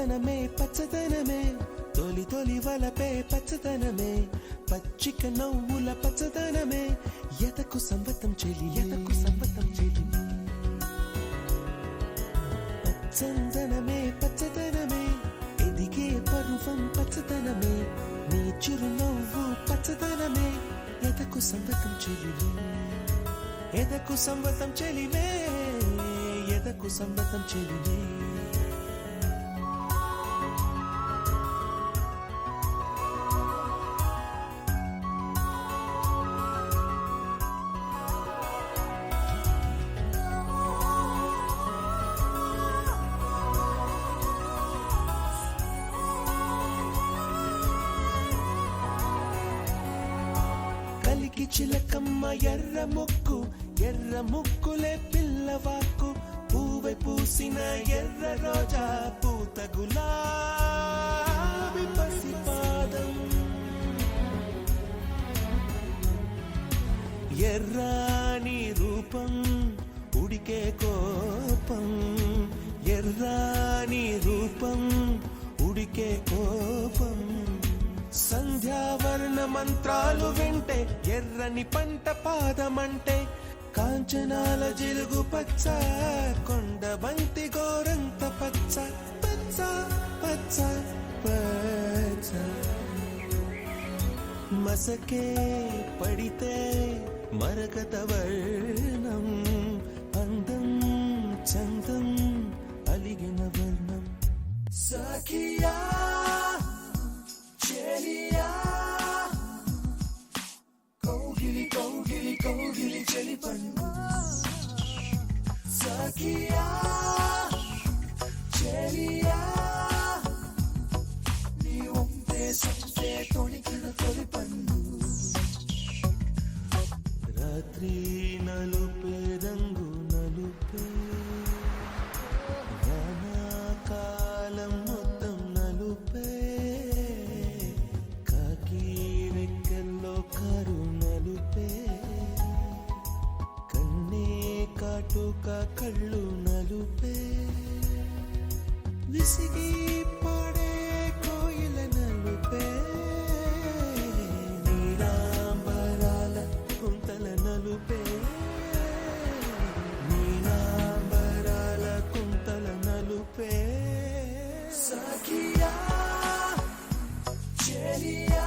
పచ్చదనమే పచ్చదనమే తొలి తొలి వలపే పచ్చదనమే పచ్చిక నవ్వుల పచ్చదనమే ఎదకు సంవతం చెలి పచ్చదనమే పచ్చదనమే ఎదిగే పరువం పచ్చదనమే నీ చిరునవ్వు పచ్చదనమే ఎదకు సంవతం చెలివే ఎదకు సంవతం చెలివే ఎదకు సంవతం చెలివే కలికి చిలకమ్మ ఎర్ర ముక్కులే పిల్లవాకు పూవై పూసిన ఎర్ర రోజా పూత గులాబీ పసిపాదం ఎర్రాని రూపం ఉడికే కోపం ఎర్రాని రూపం ఉడికే కోపం సంధ్యావర్ణ మంత్రాలు వింటే ఎర్రని పంట పాదమంటే కాంచనాల జిలుగు పచ్చ కొండ బంతి గోరంత పచ్చ పచ్చ పచ్చ పచ్చ మసకే పడితే మరకత వర్ణం అందం చందం అలిగిన వర్ణం సఖియా కౌగిలి చెలిపన్ను సఖియా చెలియా నీ ఒంపే సొంపే తొణికిన తొలిపన్ను రాత్రి నలుపే రంగు నలుపే వానాకాలం మొత్తం నలుపే కాకి రెక్కల్లో కారు నలుపే కాటుక కళ్ళు నలుపే విసిగి పాడే కోయిల నలుపే నీలాంబరాల కుంతల నలుపే నీలాంబరాల కుంతల నలుపే సఖియా చెలియా